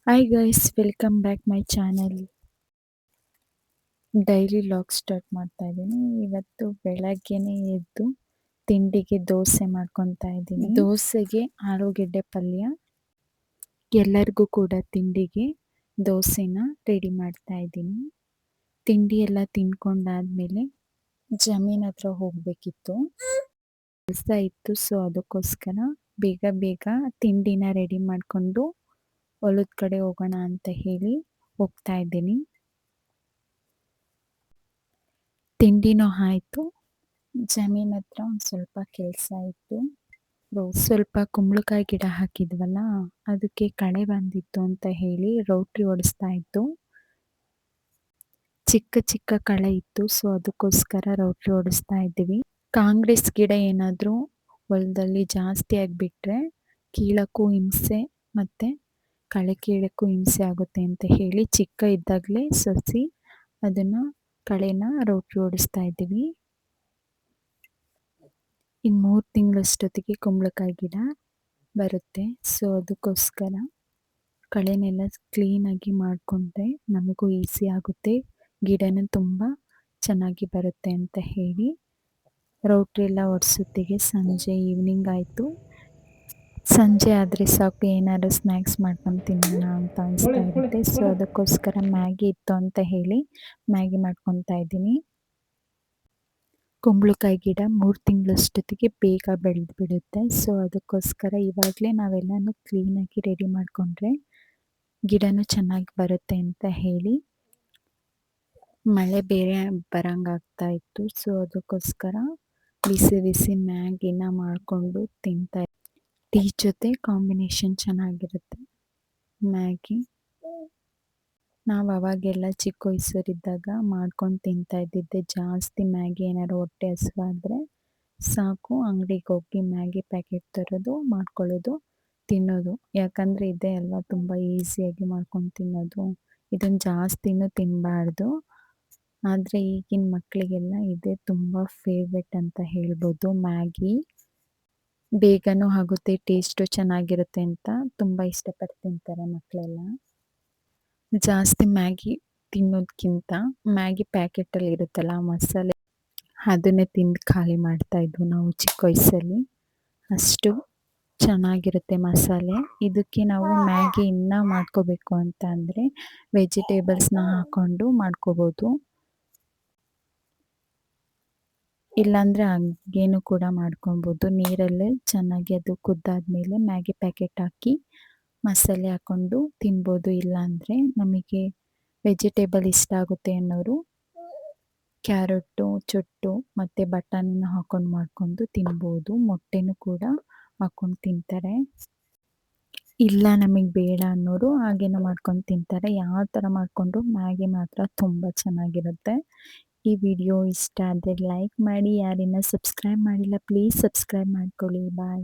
Hi guys, welcome back my channel. Daily vlog start ಮಾಡ್ತಾ ಇದ್ದೀನಿ. ಇವತ್ತು ಬೆಳಗ್ಗೆನೇ ಎದ್ದು ತಿಂಡಿಗೆ ದೋಸೆ ಮಾಡ್ಕೊತಾ ಇದ್ದೀನಿ. ದೋಸೆಗೆ ಆಲೂಗೆಡ್ಡೆ ಪಲ್ಯ. ಎಲ್ಲರಿಗೂ ಕೂಡ ತಿಂಡಿಗೆ ದೋಸೆನ ರೆಡಿ ಮಾಡ್ತಾ ಇದ್ದೀನಿ. ತಿಂಡಿ ಎಲ್ಲ ತಿನ್ಕೊಂಡಾದ್ಮೇಲೆ ಜಮೀನ್ ಹತ್ರ ಹೋಗಬೇಕಿತ್ತು, ಕೆಲಸ ಇತ್ತು. ಸೊ ಅದಕ್ಕೋಸ್ಕರ ಬೇಗ ತಿಂಡಿನ ರೆಡಿ ಮಾಡಿಕೊಂಡು ಹೊಲದ ಕಡೆ ಹೋಗೋಣ ಅಂತ ಹೇಳಿ ಹೋಗ್ತಾ ಇದ್ದೀನಿ. ತಿಂಡಿನೂ ಆಯಿತು. ಜಮೀನ್ ಹತ್ರ ಒಂದು ಸ್ವಲ್ಪ ಕೆಲಸ ಇತ್ತು. ಸ್ವಲ್ಪ ಕುಂಬಳಕಾಯಿ ಗಿಡ ಹಾಕಿದ್ವಲ್ಲ, ಅದಕ್ಕೆ ಕಳೆ ಬಂದಿತ್ತು ಅಂತ ಹೇಳಿ ರೋಟ್ರಿ ಓಡಿಸ್ತಾ ಇತ್ತು. ಚಿಕ್ಕ ಕಳೆ ಇತ್ತು, ಸೊ ಅದಕ್ಕೋಸ್ಕರ ರೋಟ್ರಿ ಓಡಿಸ್ತಾ ಇದ್ದೀವಿ. ಕಾಂಗ್ರೆಸ್ ಗಿಡ ಏನಾದರೂ ಹೊಲದಲ್ಲಿ ಜಾಸ್ತಿ ಆಗಿಬಿಟ್ರೆ ಕೀಳಕ್ಕೂ ಹಿಂಸೆ ಮತ್ತು ಕಳೆ ಕೀಳಕ್ಕೂ ಹಿಂಸೆ ಆಗುತ್ತೆ ಅಂತ ಹೇಳಿ ಚಿಕ್ಕ ಇದ್ದಾಗಲೇ ಸಸಿ ಅದನ್ನು ಕಳೆನ ರೋಟ್ರಿ ಓಡಿಸ್ತಾ ಇದ್ದೀವಿ. ಇನ್ನು 3 ತಿಂಗಳಷ್ಟೊತ್ತಿಗೆ ಕುಂಬಳಕಾಯಿ ಗಿಡ ಬರುತ್ತೆ. ಸೊ ಅದಕ್ಕೋಸ್ಕರ ಕಳೆನೆಲ್ಲ ಕ್ಲೀನಾಗಿ ಮಾಡಿಕೊಂಡ್ರೆ ನಮಗೂ ಈಸಿ ಆಗುತ್ತೆ, ಗಿಡನೂ ತುಂಬ ಚೆನ್ನಾಗಿ ಬರುತ್ತೆ ಅಂತ ಹೇಳಿ ರೋಟ್ರಿ ಎಲ್ಲ ಓಡಿಸೋತ್ತಿಗೆ ಸಂಜೆ ಈವ್ನಿಂಗ್ ಆಯಿತು. ಸಂಜೆ ಆದರೆ ಸಾಕು, ಏನಾದ್ರು ಸ್ನ್ಯಾಕ್ಸ್ ಮಾಡ್ಕೊಂಡು ತಿನ್ನೋಣ ಅಂತ ಅನಿಸ್ತಾ ಇರುತ್ತೆ. ಸೊ ಅದಕ್ಕೋಸ್ಕರ ಮ್ಯಾಗಿ ಇತ್ತು ಅಂತ ಹೇಳಿ ಮ್ಯಾಗಿ ಮಾಡ್ಕೊತಾ ಇದ್ದೀನಿ. ಕುಂಬಳಕಾಯಿ ಗಿಡ 3 ತಿಂಗಳಷ್ಟೊತ್ತಿಗೆ ಬೇಗ ಬೆಳೆದು ಬಿಡುತ್ತೆ. ಸೊ ಅದಕ್ಕೋಸ್ಕರ ಇವಾಗಲೇ ನಾವೆಲ್ಲನೂ ಕ್ಲೀನಾಗಿ ರೆಡಿ ಮಾಡಿಕೊಂಡ್ರೆ ಗಿಡನೂ ಚೆನ್ನಾಗಿ ಬರುತ್ತೆ ಅಂತ ಹೇಳಿ ಮಳೆ ಬೇರೆ ಬರಂಗಾಗ್ತಾ ಇತ್ತು. ಸೊ ಅದಕ್ಕೋಸ್ಕರ ಬಿಸಿ ಮ್ಯಾಗಿನ ಮಾಡಿಕೊಂಡು ತಿಂತಾ ಟೀ ಜೊತೆ ಕಾಂಬಿನೇಷನ್ ಚೆನ್ನಾಗಿರುತ್ತೆ ಮ್ಯಾಗಿ. ನಾವು ಅವಾಗೆಲ್ಲ ಚಿಕ್ಕ ವಯಸ್ಸರಿದ್ದಾಗ ಮಾಡ್ಕೊಂಡು ತಿಂತಾ ಇದ್ದಿದ್ದೆ ಜಾಸ್ತಿ. ಮ್ಯಾಗಿ ಏನಾದ್ರು ಹೊಟ್ಟೆ ಹಸಿವಾದರೆ ಸಾಕು, ಅಂಗಡಿಗೆ ಹೋಗಿ ಮ್ಯಾಗಿ ಪ್ಯಾಕೆಟ್ ತರೋದು, ಮಾಡ್ಕೊಳ್ಳೋದು, ತಿನ್ನೋದು. ಯಾಕಂದರೆ ಇದೇ ಅಲ್ವಾ ತುಂಬ ಈಸಿಯಾಗಿ ಮಾಡ್ಕೊಂಡು ತಿನ್ನೋದು. ಇದನ್ನು ಜಾಸ್ತಿನೂ ತಿನ್ನಬಾರ್ದು, ಆದರೆ ಈಗಿನ ಮಕ್ಕಳಿಗೆಲ್ಲ ಇದೇ ತುಂಬ ಫೇವ್ರೆಟ್ ಅಂತ ಹೇಳ್ಬೋದು. ಮ್ಯಾಗಿ ಬೇಗನೂ ಆಗುತ್ತೆ, ಟೇಸ್ಟು ಚೆನ್ನಾಗಿರುತ್ತೆ ಅಂತ ತುಂಬ ಇಷ್ಟಪಟ್ಟು ತಿಂತಾರೆ ಮಕ್ಕಳೆಲ್ಲ. ಜಾಸ್ತಿ ಮ್ಯಾಗಿ ತಿನ್ನೋದಕ್ಕಿಂತ ಮ್ಯಾಗಿ ಪ್ಯಾಕೆಟಲ್ಲಿ ಇರುತ್ತಲ್ಲ ಮಸಾಲೆ, ಅದನ್ನೇ ತಿಂದು ಖಾಲಿ ಮಾಡ್ತಾಯಿದ್ವು ನಾವು ಚಿಕ್ಕ ವಯಸ್ಸಲ್ಲಿ. ಅಷ್ಟು ಚೆನ್ನಾಗಿರುತ್ತೆ ಮಸಾಲೆ. ಇದಕ್ಕೆ ನಾವು ಮ್ಯಾಗಿ ಇನ್ನೂ ಮಾಡ್ಕೋಬೇಕು ಅಂತ ಅಂದರೆ ವೆಜಿಟೇಬಲ್ಸ್ನ ಹಾಕ್ಕೊಂಡು ಮಾಡ್ಕೋಬೋದು, ಇಲ್ಲಾಂದರೆ ಹಾಗೇನೂ ಕೂಡ ಮಾಡ್ಕೊಬೋದು. ನೀರಲ್ಲೇ ಚೆನ್ನಾಗಿ ಅದು ಕುದ್ದಾದ್ಮೇಲೆ ಮ್ಯಾಗಿ ಪ್ಯಾಕೆಟ್ ಹಾಕಿ ಮಸಾಲೆ ಹಾಕ್ಕೊಂಡು ತಿನ್ಬೋದು. ಇಲ್ಲಾಂದರೆ ನಮಗೆ ವೆಜಿಟೇಬಲ್ ಇಷ್ಟ ಆಗುತ್ತೆ ಅನ್ನೋರು ಕ್ಯಾರೆಟು, ಚೊಟ್ಟು ಮತ್ತು ಬಟಾಣಿನ ಹಾಕ್ಕೊಂಡು ಮಾಡ್ಕೊಂಡು ತಿನ್ಬೋದು. ಮೊಟ್ಟೆನೂ ಕೂಡ ಹಾಕ್ಕೊಂಡು ತಿಂತಾರೆ. ಇಲ್ಲ ನಮಗೆ ಬೇಡ ಅನ್ನೋರು ಹಾಗೇನೂ ಮಾಡ್ಕೊಂಡು ತಿಂತಾರೆ. ಯಾವ ಥರ ಮಾಡಿಕೊಂಡ್ರು ಮ್ಯಾಗಿ ಮಾತ್ರ ತುಂಬ ಚೆನ್ನಾಗಿರುತ್ತೆ. ಈ ವಿಡಿಯೋ ಇಷ್ಟ ಆದರೆ ಲೈಕ್ ಮಾಡಿ, ಯಾರಿನ್ನ ಸಬ್ಸ್ಕ್ರೈಬ್ ಮಾಡಿಲ್ಲ ಪ್ಲೀಸ್ ಸಬ್ಸ್ಕ್ರೈಬ್ ಮಾಡ್ಕೊಳ್ಳಿ. ಬಾಯ್.